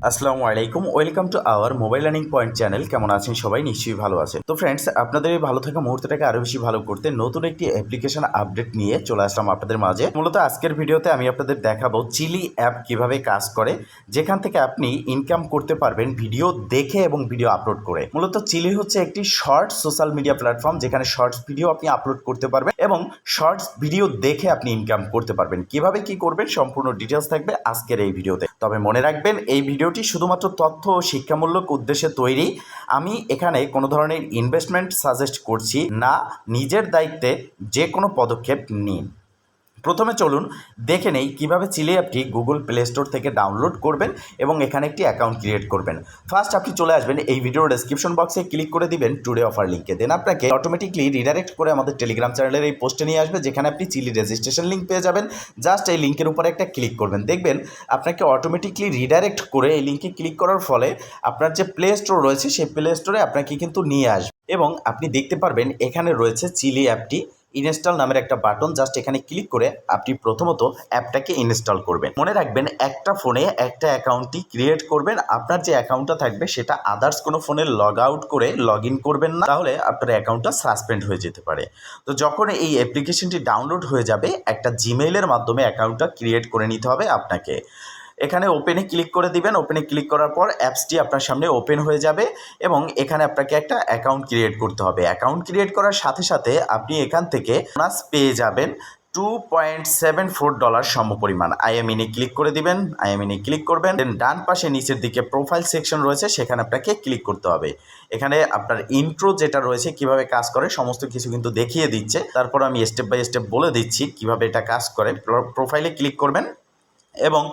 আসসালামু আলাইকুম, welcome to our mobile learning point channel. কেমন আছেন সবাই? নিশ্চয়ই ভালো আছেন। তো ফ্রেন্ডস, আপনাদের এই ভালো থাকা মুহূর্তটাকে আরও বেশি ভালো করতে নতুন একটি অ্যাপ্লিকেশন আপডেট নিয়ে চলে আসলাম আপনাদের মাঝে। মূলত আজকের ভিডিওতে আমি আপনাদের দেখাবো চিলি অ্যাপ কিভাবে কাজ করে, যেখান থেকে আপনি ইনকাম করতে পারবেন ভিডিও দেখে এবং ভিডিও আপলোড করে। মূলত চিলি হচ্ছে একটি শর্ট সোশ্যাল মিডিয়া প্ল্যাটফর্ম, যেখানে শর্টস ভিডিও আপনি আপলোড করতে পারবেন এবং শর্টস ভিডিও দেখে আপনি ইনকাম করতে পারবেন। কিভাবে কি করবেন সম্পূর্ণ ডিটেলস থাকবে আজকের এই ভিডিওতে। তবে মনে রাখবেন, এই ভিডিওটি শুধুমাত্র তথ্য ও শিক্ষামূলক উদ্দেশ্যে তৈরি। আমি এখানে কোনো ধরনের ইনভেস্টমেন্ট সাজেস্ট করছি না, নিজের দায়িত্বে যে কোনো পদক্ষেপ নিন। প্রথমে চলুন দেখে নেই কীভাবে চিলি অ্যাপটি গুগল প্লে স্টোর থেকে ডাউনলোড করবেন এবং এখানে একটি অ্যাকাউন্ট ক্রিয়েট করবেন। ফার্স্ট আপনি চলে আসবেন এই ভিডিওর ডেসক্রিপশন বক্সে, ক্লিক করে দিবেন টুডে অফার লিঙ্কে। দেন আপনাকে অটোমেটিকলি রিডাইরেক্ট করে আমাদের টেলিগ্রাম চ্যানেলের এই পোস্টে নিয়ে আসবে, যেখানে আপনি চিলি রেজিস্ট্রেশন লিঙ্ক পেয়ে যাবেন। জাস্ট এই লিঙ্কের উপরে একটা ক্লিক করবেন, দেখবেন আপনাকে অটোমেটিকলি রিডাইরেক্ট করে এই লিঙ্কে ক্লিক করার ফলে আপনার যে প্লে স্টোর রয়েছে সেই প্লে স্টোরে আপনাকে কিন্তু নিয়ে আসবে এবং আপনি দেখতে পারবেন এখানে রয়েছে চিলি অ্যাপটি ইনস্টল নামের একটা বাটন। জাস্ট এখানে ক্লিক করে আপনি প্রথমত অ্যাপটাকে ইনস্টল করবেন। মনে রাখবেন, একটা ফোনে একটা অ্যাকাউন্টই ক্রিয়েট করবেন। আপনার যে অ্যাকাউন্টটা থাকবে সেটা আদার্স কোনো ফোনে লগ আউট করে লগ ইন করবেন না, তাহলে আপনার অ্যাকাউন্টটা সাসপেন্ড হয়ে যেতে পারে। তো যখন এই অ্যাপ্লিকেশনটি ডাউনলোড হয়ে যাবে, একটা জিমেইলের মাধ্যমে অ্যাকাউন্টটা ক্রিয়েট করে নিতে হবে আপনাকে। এখানে ওপেনে ক্লিক করে দিবেন। ওপেনে ক্লিক করার পর অ্যাপসটি আপনার সামনে ওপেন হয়ে যাবে এবং এখানে আপনাকে একটা অ্যাকাউন্ট ক্রিয়েট করতে হবে। অ্যাকাউন্ট ক্রিয়েট করার সাথে সাথে আপনি এখান থেকে বোনাস পেয়ে যাবেন $2.74 সমপরিমাণ। আইএমইনে ক্লিক করে দিবেন। আইএমইনে ক্লিক করবেন, দেন ডান পাশে নিচের দিকে প্রোফাইল সেকশন রয়েছে, সেখানে আপনাকে ক্লিক করতে হবে। এখানে আপনার ইন্ট্রো যেটা রয়েছে, কিভাবে কাজ করে সমস্ত কিছু কিন্তু দেখিয়ে দিচ্ছে। তারপর আমি স্টেপ বাই স্টেপ বলে দিচ্ছি কিভাবে এটা কাজ করে। প্রোফাইলে ক্লিক করবেন এবং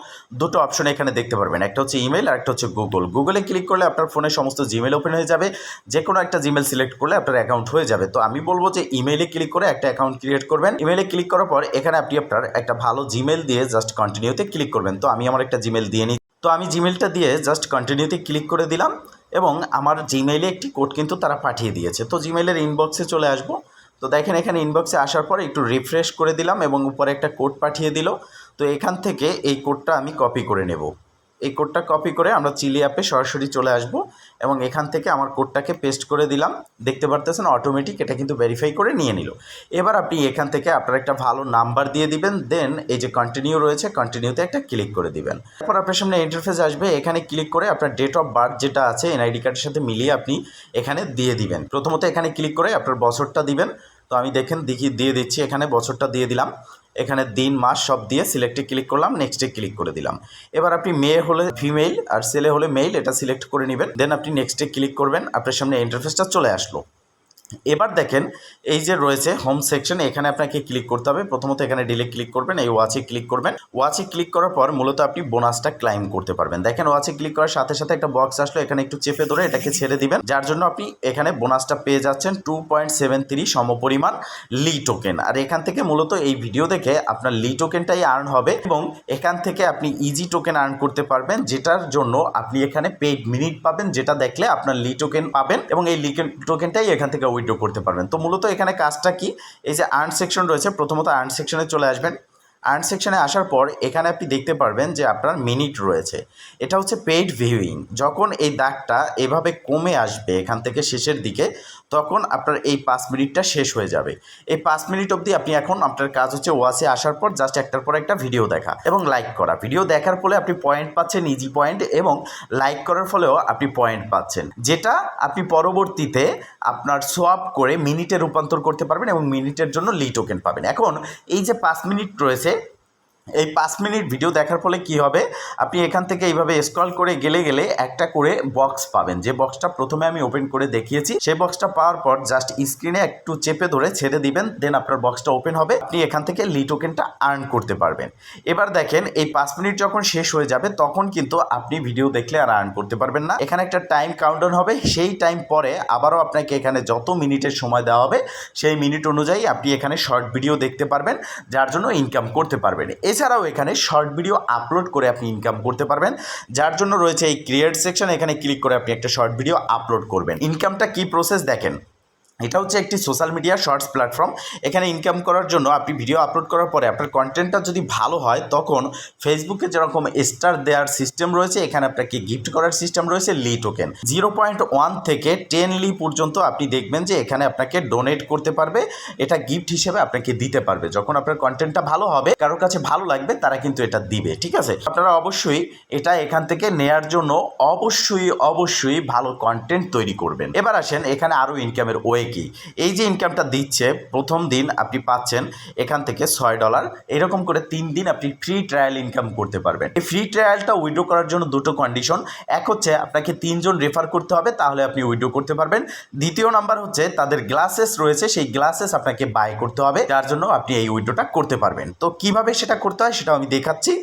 দুটো অপশন এখানে দেখতে পারবেন, একটা হচ্ছে ইমেল আর একটা হচ্ছে গুগল। গুগলে ক্লিক করলে আপনার ফোনে সমস্ত জিমেল ওপেন হয়ে যাবে। যে কোনো একটা জিমেল সিলেক্ট করলে আপনার অ্যাকাউন্ট হয়ে যাবে। তো আমি বলবো যে ইমেইলে ক্লিক করে একটা অ্যাকাউন্ট ক্রিয়েট করবেন। ইমেইলে ক্লিক করার পর এখানে আপনি আপনার একটা ভালো জিমেল দিয়ে জাস্ট কন্টিনিউতে ক্লিক করবেন। তো আমি আমার একটা জিমেল দিয়ে নিই। তো আমি জিমেলটা দিয়ে জাস্ট কন্টিনিউতে ক্লিক করে দিলাম এবং আমার জিমেইলে একটি কোড কিন্তু তারা পাঠিয়ে দিয়েছে। তো জিমেইলের ইনবক্সে চলে আসবো। তো দেখেন, এখানে ইনবক্সে আসার পর একটু রিফ্রেশ করে দিলাম এবং উপরে একটা কোড পাঠিয়ে দিল। তো এখান থেকে এই কোডটা আমি কপি করে নেব। এই কোডটা কপি করে আমরা চিলি অ্যাপে সরাসরি চলে আসব এবং এখান থেকে আমার কোডটাকে পেস্ট করে দিলাম। দেখতে পারতেছেন অটোমেটিক এটা কিন্তু ভেরিফাই করে নিয়ে নিল। এবার আপনি এখান থেকে আপনার একটা ভালো নাম্বার দিয়ে দিবেন, দেন এই যে কন্টিনিউ রয়েছে, কন্টিনিউতে একটা ক্লিক করে দিবেন। তারপর আপনার সামনে ইন্টারফেস আসবে। এখানে ক্লিক করে আপনার ডেট অফ বার্থ যেটা আছে এনআইডি কার্ডের সাথে মিলিয়ে আপনি এখানে দিয়ে দিবেন। প্রথমত এখানে ক্লিক করে আপনার বছরটা দিবেন। তো আমি দিয়ে দিচ্ছি, এখানে বছরটা দিয়ে দিলাম। এখানে দিন মাস সব দিয়ে সিলেক্টে ক্লিক করলাম, নেক্সটে ক্লিক করে দিলাম। এবার আপনি মেয়ে হলে ফিমেল আর ছেলে হলে মেল, এটা সিলেক্ট করে নেবেন। দেন আপনি নেক্সটে ক্লিক করবেন। আপনার সামনে ইন্টারফেসটা চলে আসলো। এবার দেখেন এই যে রয়েছে হোম সেকশন, এখানে আপনাকে ক্লিক করতে হবে। প্রথমত এখানে ডিলে ক্লিক করবেন, এই ওয়াচে ক্লিক করবেন। ওয়াচে ক্লিক করার পর মূলত আপনি বোনাসটা ক্লাইম করতে পারবেন। দেখেন ওয়াচে ক্লিক করার সাথে সাথে একটা বক্স আসলো, এখানে একটু চেপে ধরে এটাকে ছেড়ে দিবেন, যার জন্য আপনি এখানে বোনাসটা পেয়ে যাচ্ছেন 2.73 সমপরিমাণ লি টোকেন। আর এখান থেকে মূলত এই ভিডিও দেখে আপনার লি টোকেনটাই আর্ন হবে এবং এখান থেকে আপনি ইজি টোকেন আর্ন করতে পারবেন, যেটার জন্য আপনি এখানে পেইড মিনিট পাবেন, যেটা দেখলে আপনার লি টোকেন পাবেন এবং এই লি টোকেনটাই এখান থেকে উইথড্র করতে পারবেন। তো মূলত এখানে কাজটা কি, এই যে আর্ন সেকশন রয়েছে, প্রথমত আর্ন সেকশনে চলে আসবেন। আর্ন সেকশনে আসার পর এখানে আপনি দেখতে পারবেন যে আপনার মিনিট রয়েছে, এটা হচ্ছে পেইড ভিউইং। যখন এই দাগটা এভাবে কমে আসবে এখান থেকে শেষের দিকে, তখন আপনার এই 5 মিনিটটা শেষ হয়ে যাবে। এই 5 মিনিট অবধি আপনি এখন আপনার কাজ হচ্ছে ওয়াচে আসার পর জাস্ট একটার পর একটা ভিডিও দেখা এবং লাইক করা। ভিডিও দেখার ফলে আপনি পয়েন্ট পাচ্ছেন, ইজি পয়েন্ট, এবং লাইক করার ফলেও আপনি পয়েন্ট পাচ্ছেন, যেটা আপনি পরবর্তীতে আপনার সোয়াপ করে মিনিটে রূপান্তর করতে পারবেন এবং মিনিটের জন্য লি টোকেন পাবেন। এখন এই যে 5 মিনিট রয়েছে, এই 5 মিনিট ভিডিও দেখার ফলে কি হবে, আপনি এখান থেকে এইভাবে স্ক্রল করে গেলে একটা করে বক্স পাবেন। যে বক্সটা প্রথমে আমি ওপেন করে দেখিয়েছি, সেই বক্সটা পাওয়ার পর জাস্ট স্ক্রিনে একটু চেপে ধরে ছেড়ে দিবেন, দেন আপনার বক্সটা ওপেন হবে। আপনি এখান থেকে লি টোকেনটা আর্ন করতে পারবেন। এবার দেখেন এই 5 মিনিট যখন শেষ হয়ে যাবে, তখন কিন্তু আপনি ভিডিও দেখলে আর আর্ন করতে পারবেন না। এখানে একটা টাইম কাউন্টডাউন হবে, সেই টাইম পরে আবারও আপনাকে এখানে যত মিনিটের সময় দেওয়া হবে সেই মিনিট অনুযায়ী আপনি এখানে শর্ট ভিডিও দেখতে পারবেন, যার জন্য ইনকাম করতে পারবেন। এছাড়াও এখানে শর্ট ভিডিও আপলোড করে আপনি ইনকাম করতে পারবেন, যার জন্য রয়েছে এই ক্রিয়েট সেকশন। এখানে ক্লিক করে আপনি একটা শর্ট ভিডিও আপলোড করবেন। ইনকামটা কি প্রসেস দেখেন, এটা হচ্ছে একটি সোশ্যাল মিডিয়া শর্টস প্ল্যাটফর্ম। এখানে ইনকাম করার জন্য আপনি ভিডিও আপলোড করার পরে আপনার কন্টেন্টটা যদি ভালো হয় তখন ফেসবুকে যেরকম স্টার দেওয়ার সিস্টেম রয়েছে, এখানে আপনাকে গিফট করার সিস্টেম রয়েছে লি টোকেন। 0.1 থেকে 10 লি পর্যন্ত আপনি দেখবেন যে এখানে আপনাকে ডোনেট করতে পারবে, এটা গিফট হিসেবে আপনাকে দিতে পারবে। যখন আপনার কন্টেন্টটা ভালো হবে, কারোর কাছে ভালো লাগবে, তারা কিন্তু এটা দিবে। ঠিক আছে, আপনারা অবশ্যই এটা এখান থেকে নেয়ার জন্য অবশ্যই ভালো কন্টেন্ট তৈরি করবেন। এবার আসেন এখানে আরও ইনকামের ওয়ে কি। এই যে ইনকামটা দিচ্ছে, প্রথম দিন আপনি পাচ্ছেন এখান থেকে $6, এরকম করে 3 দিন আপনি ফ্রি ট্রায়াল ইনকাম করতে পারবেন। এই ফ্রি ট্রায়ালটা উইথড্র করার জন্য দুটো কন্ডিশন। এক হচ্ছে আপনাকে 3 জন রেফার করতে হবে, তাহলে আপনি উইথড্র করতে পারবেন। দ্বিতীয় নাম্বার হচ্ছে তাদের গ্লাসেস রয়েছে, সেই গ্লাসেস আপনাকে বাই করতে হবে, যার জন্য আপনি এই উইথড্রটা করতে পারবেন। তো কিভাবে সেটা করতে হয় সেটাও আমি দেখাচ্ছি।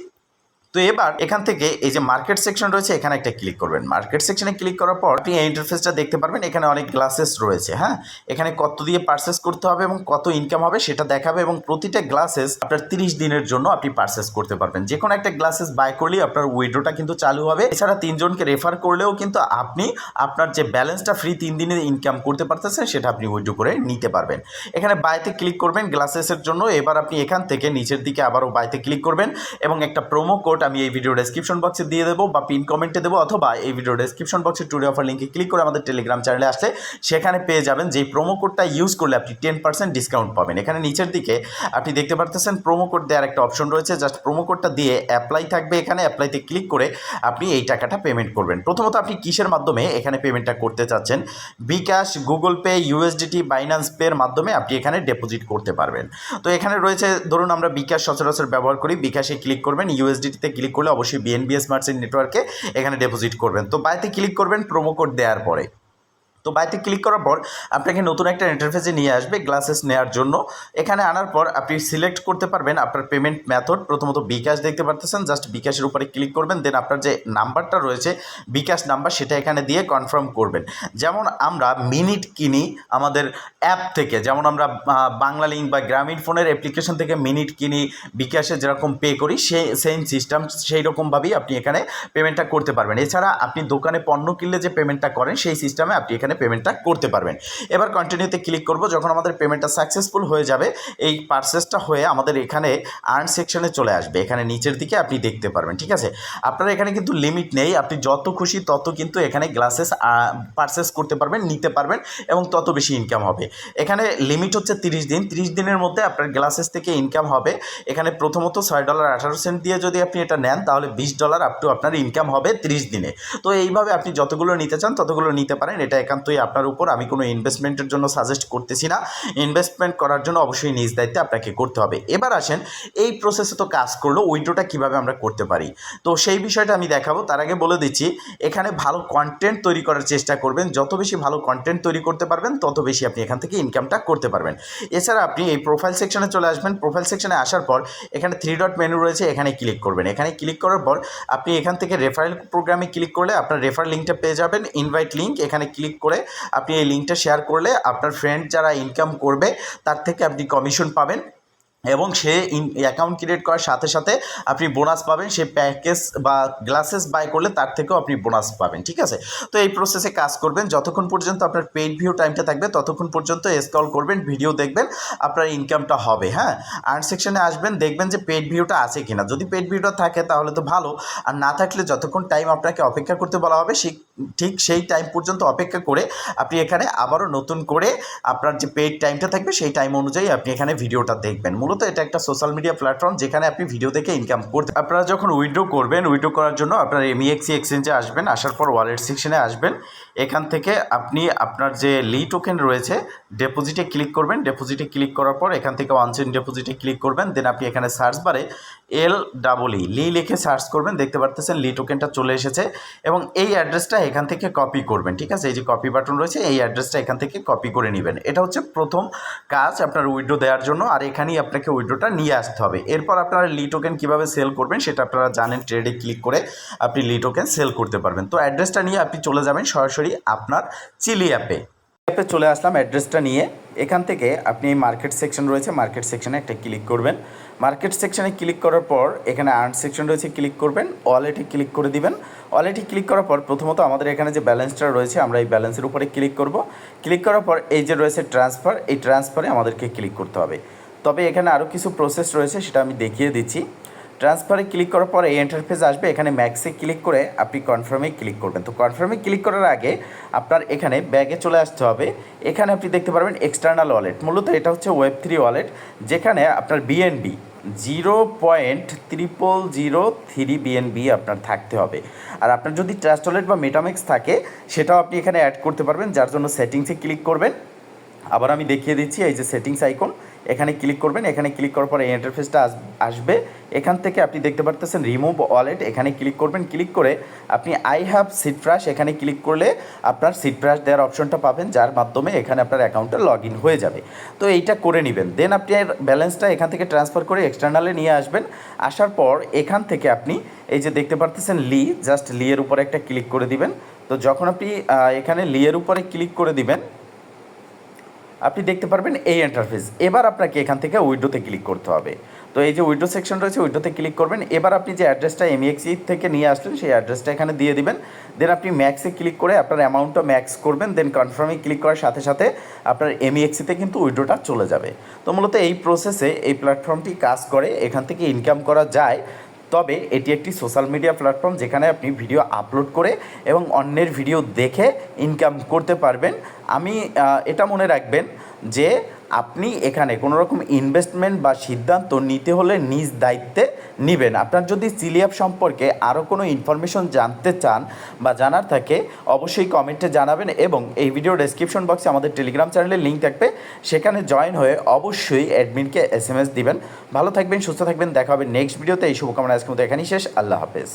তো এবার এখান থেকে এই যে মার্কেট সেকশন রয়েছে, এখানে একটা ক্লিক করবেন। মার্কেট সেকশনে ক্লিক করার পর আপনি এই ইন্টারফেসটা দেখতে পারবেন। এখানে অনেক গ্লাসেস রয়েছে, হ্যাঁ, এখানে কত দিয়ে পারচেস করতে হবে এবং কত ইনকাম হবে সেটা দেখাবে, এবং প্রতিটা গ্লাসেস আপনার 30 দিনের জন্য আপনি পারচেস করতে পারবেন। যে কোনো একটা গ্লাসেস বাই করলেই আপনার উইথড্রটা কিন্তু চালু হবে। এছাড়া 3 জনকে রেফার করলেও কিন্তু আপনি আপনার যে ব্যালেন্সটা ফ্রি 3 দিনে ইনকাম করতে পারতেছেন সেটা আপনি উইথড্র করে নিতে পারবেন। এখানে বাইতে ক্লিক করবেন গ্লাসেসের জন্য। এবার আপনি এখান থেকে নিচের দিকে আবারও বাইতে ক্লিক করবেন এবং একটা প্রোমো কোড আমি এই ভিডিও ডেসক্রিপশন বক্সে দিয়ে দেবো বা পিন কমেন্টে দেবো, অথবা এই ভিডিও ডেসক্রিপশন বক্সে টুডে অফার লিঙ্কে ক্লিক করে আমাদের টেলিগ্রাম চ্যানেলে আসলে সেখানে পেয়ে যাবেন। যেই প্রোমো কোডটা ইউজ করলে আপনি 10% ডিসকাউন্ট পাবেন। এখানে নিচের দিকে আপনি দেখতে পারতেছেন প্রোমো কোড দেওয়ার একটা অপশন রয়েছে। জাস্ট প্রোমো কোডটা দিয়ে অ্যাপ্লাই থাকবে, এখানে অ্যাপ্লাইতে ক্লিক করে আপনি এই টাকাটা পেমেন্ট করবেন। প্রথমত আপনি কিসের মাধ্যমে এখানে পেমেন্টটা করতে চাচ্ছেন, বিকাশ, গুগল পে, ইউএসডিটি, বাইন্যান্স পের মাধ্যমে আপনি এখানে ডিপোজিট করতে পারবেন। তো এখানে রয়েছে, ধরুন আমরা বিকাশ সচরাচর ব্যবহার করি, বিকাশে ক্লিক করবেন। ইউএসডিটিতে ক্লিক করলে অবশ্যই বিএনবি স্মার্ট চেইন নেটওয়ার্কে এখানে ডিপোজিট করবেন। তো বাইতে ক্লিক করবেন প্রোমো কোড দেওয়ার পরে। তো বাইতে ক্লিক করার পর আপনাকে নতুন একটা ইন্টারফেসে নিয়ে আসবে গ্লাসেস নেওয়ার জন্য। এখানে আনার পর আপনি সিলেক্ট করতে পারবেন আপনার পেমেন্ট মেথড। প্রথমত বিকাশ দেখতে পারতেছেন, জাস্ট বিকাশের উপরে ক্লিক করবেন। দেন আপনার যে নাম্বারটা রয়েছে বিকাশ নাম্বার, সেটা এখানে দিয়ে কনফার্ম করবেন। যেমন আমরা মিনিট কিনি আমাদের অ্যাপ থেকে, যেমন আমরা বাংলা লিঙ্ক বা গ্রামীণ ফোনের অ্যাপ্লিকেশন থেকে মিনিট কিনি, বিকাশে যেরকম পে করি সেম সিস্টেম, সেই রকমভাবেই আপনি এখানে পেমেন্টটা করতে পারবেন। এছাড়া আপনি দোকানে পণ্য কিনলে যে পেমেন্টটা করেন সেই সিস্টেমে আপনি এখানে পেমেন্টটা করতে পারবেন। এবার কন্টিনিউতে ক্লিক করব। যখন আমাদের পেমেন্টটা সাকসেসফুল হয়ে যাবে, এই পারচেসটা হয়ে আমাদের এখানে আর্ন সেকশনে চলে আসবে। এখানে নিচের দিকে আপনি দেখতে পারবেন। ঠিক আছে, আপনার এখানে কিন্তু লিমিট নেই, আপনি যত খুশি তত কিন্তু এখানে গ্লাসেস পারচেস করতে পারবেন, নিতে পারবেন এবং তত বেশি ইনকাম হবে। এখানে লিমিট হচ্ছে 30 দিন। 30 দিনের মধ্যে আপনার গ্লাসেস থেকে ইনকাম হবে। এখানে প্রথমত $6.18 দিয়ে যদি আপনি এটা নেন তাহলে $20 আপ টু আপনার ইনকাম হবে 30 দিনে। তো এইভাবে আপনি যতগুলো নিতে চান ততগুলো নিতে পারেন, এটা একান্তই আপনার উপর। আমি কোনো ইনভেস্টমেন্টের জন্য সাজেস্ট করতেছি না, ইনভেস্টমেন্ট করার জন্য অবশ্যই নিজ দায়িত্বে আপনাকে করতে হবে। এবার আসেন এই প্রসেসে তো কাজ করলো, উইথড্রটা কীভাবে আমরা করতে পারি তো সেই বিষয়টা আমি দেখাবো। তার আগে বলে দিচ্ছি, এখানে ভালো কন্টেন্ট তৈরি করার চেষ্টা করবেন। যত বেশি ভালো কন্টেন্ট তৈরি করতে পারবেন তত বেশি আপনি এখান থেকে ইনকামটা করতে পারবেন। এছাড়া আপনি এই প্রোফাইল সেকশনে চলে আসবেন। প্রোফাইল সেকশনে আসার পর এখানে 3 ডট মেনু রয়েছে, এখানে ক্লিক করবেন। এখানে ক্লিক করার পর আপনি এখান থেকে রেফারেল প্রোগ্রামে ক্লিক করলে আপনার রেফার লিঙ্কটা পেয়ে যাবেন, ইনভাইট লিঙ্ক। এখানে ক্লিক করে আপনি এই লিঙ্কটা শেয়ার করলে আপনার ফ্রেন্ড যারা ইনকাম করবে তার থেকে আপনি কমিশন পাবেন, এবং সে অ্যাকাউন্ট ক্রিয়েট করার সাথে সাথে আপনি বোনাস পাবেন। সে প্যাকেজ বা গ্লাসেস বাই করলে তার থেকেও আপনি বোনাস পাবেন। ঠিক আছে, তো এই প্রসেসে কাজ করবেন। যতক্ষণ পর্যন্ত আপনার পেইড ভিউ টাইমটা থাকবে ততক্ষণ পর্যন্ত স্ক্রল করবেন, ভিডিও দেখবেন, আপনার ইনকামটা হবে। হ্যাঁ, আর্ন সেকশনে আসবেন, দেখবেন যে পেইড ভিউটা আছে কিনা। যদি পেইড ভিউটা থাকে তাহলে তো ভালো, আর না থাকলে যতক্ষণ টাইম আপনাকে অপেক্ষা করতে বলা হবে ঠিক সেই টাইম পর্যন্ত অপেক্ষা করে আপনি এখানে আবারও নতুন করে আপনার যে পেইড টাইমটা থাকবে সেই টাইম অনুযায়ী আপনি এখানে ভিডিওটা দেখবেন। মূলত এটা একটা সোশ্যাল মিডিয়া প্ল্যাটফর্ম যেখানে আপনি ভিডিও দেখে ইনকাম করতে। আপনারা যখন উইথড্র করবেন, উইথড্র করার জন্য আপনার এমইএক্সি এক্সচেঞ্জে আসবেন। আসার পর ওয়ালেট সেকশনে আসবেন। এখান থেকে আপনি আপনার যে লি টোকেন রয়েছে ডিপোজিটে ক্লিক করবেন। ডিপোজিটে ক্লিক করার পর এখান থেকে ওয়ানচেন ডিপোজিটে ক্লিক করবেন। দেন আপনি এখানে সার্চ বারে LEE লি লিখে সার্চ করবেন। দেখতে পারতেছেন লি টোকেনটা চলে এসেছে, এবং এই অ্যাড্রেসটা এখান থেকে কপি করবেন। ঠিক আছে, এই যে কপি বাটন রয়েছে, এই অ্যাড্রেসটা এখান থেকে কপি করে নেবেন। এটা হচ্ছে প্রথম কাজ আপনার উইথড্র দেওয়ার জন্য, আর এখানেই আপনাকে উইথড্রটা নিয়ে আসতে হবে। এরপর আপনারা লি টোকেন কীভাবে সেল করবেন সেটা আপনারা জানেন, ট্রেডে ক্লিক করে আপনি লি টোকেন সেল করতে পারবেন। তো অ্যাড্রেসটা নিয়ে আপনি চলে যাবেন সরাসরি আপনার চিলি অ্যাপে চলে আসলাম। অ্যাড্রেসটা নিয়ে এখান থেকে আপনি মার্কেট সেকশন রয়েছে, মার্কেট সেকশনে একটা ক্লিক করবেন। মার্কেট সেকশনে ক্লিক করার পর এখানে আর্ন সেকশন রয়েছে, ক্লিক করবেন, ওয়ালেটে ক্লিক করে দিবেন। ওয়ালেটে ক্লিক করার পর প্রথমত আমাদের এখানে যে ব্যালেন্সটা রয়েছে আমরা এই ব্যালেন্সের উপরে ক্লিক করব। ক্লিক করার পর এই যে রয়েছে ট্রান্সফার, এই ট্রান্সফারে আমাদেরকে ক্লিক করতে হবে। তবে এখানে আরও কিছু প্রসেস রয়েছে, সেটা আমি দেখিয়ে দিচ্ছি। ট্রান্সফারে ক্লিক করার পর এই ইন্টারফেস আসবে, এখানে ম্যাক্সে ক্লিক করে আপনি কনফার্মে ক্লিক করবেন। তো কনফার্মে ক্লিক করার আগে আপনার এখানে ব্যাগে চলে আসতে হবে। এখানে আপনি দেখতে পারবেন এক্সটার্নাল ওয়ালেট, মূলত এটা হচ্ছে ওয়েব3 ওয়ালেট, যেখানে আপনার বিএনবি 0.0003 বিএনবি আপনার থাকতে হবে। আর আপনার যদি ট্রাস্ট ওয়ালেট বা মেটামেক্স থাকে সেটাও আপনি এখানে অ্যাড করতে পারবেন, যার জন্য সেটিংসে ক্লিক করবেন। আবার আমি দেখিয়ে দিচ্ছি, এই যে সেটিংস আইকন, এখানে ক্লিক করবেন। এখানে ক্লিক করার পরে এই ইন্টারফেসটা আসবে। এখান থেকে আপনি দেখতে পারতেছেন রিমুভ ওয়ালেট, এখানে ক্লিক করবেন। ক্লিক করে আপনি আই হ্যাভ সিট্রাস এখানে ক্লিক করলে আপনার সিট্রাস দেওয়ার অপশনটা পাবেন, যার মাধ্যমে এখানে আপনার অ্যাকাউন্টে লগ ইন হয়ে যাবে। তো এইটা করে নেবেন, দেন আপনি ব্যালেন্সটা এখান থেকে ট্রান্সফার করে এক্সটার্নালে নিয়ে আসবেন। আসার পর এখান থেকে আপনি এই যে দেখতে পারতেছেন জাস্ট এর উপরে একটা ক্লিক করে দিবেন। তো যখন আপনি এখানে এর উপরে ক্লিক করে দিবেন আপনি দেখতে পারবেন এই ইন্টারফেস। এবার আপনাকে এখান থেকে উইডোতে ক্লিক করতে হবে। তো এই যে উইডো সেকশন রয়েছে, উইডোতে ক্লিক করবেন। এবার আপনি যে অ্যাড্রেসটা এমইএক্সি থেকে নিয়ে আসলেন সেই অ্যাড্রেসটা এখানে দিয়ে দিবেন। দেন আপনি ম্যাক্সে ক্লিক করে আপনার অ্যামাউন্টটা ম্যাক্স করবেন। দেন কনফার্মে ক্লিক করার সাথে সাথে আপনার এমইএক্সিতে কিন্তু উইডোটা চলে যাবে। তো মূলত এই প্রসেসে এই প্ল্যাটফর্মটি কাজ করে, এখান থেকে ইনকাম করা যায়। তবে এটি একটি সোশ্যাল মিডিয়া প্ল্যাটফর্ম, যেখানে আপনি ভিডিও আপলোড করে এবং অন্যের ভিডিও দেখে ইনকাম করতে পারবেন। আমি এটা মনে রাখবেন যে আপনি এখানে কোনো রকম ইনভেস্টমেন্ট বা সিদ্ধান্ত নিতে হলে নিজ দায়িত্বে নেবেন। আপনার যদি চিলি অ্যাপ সম্পর্কে আরও কোনো ইনফরমেশন জানতে চান বা জানার থাকে অবশ্যই কমেন্টে জানাবেন, এবং এই ভিডিও ডেসক্রিপশন বক্সে আমাদের টেলিগ্রাম চ্যানেলের লিঙ্ক থাকবে, সেখানে জয়েন হয়ে অবশ্যই অ্যাডমিনকে SMS দিবেন। ভালো থাকবেন, সুস্থ থাকবেন, দেখা হবে নেক্সট ভিডিওতে। এই শুভকামনা আজকের মতো এখানেই শেষ। আল্লাহ হাফেজ।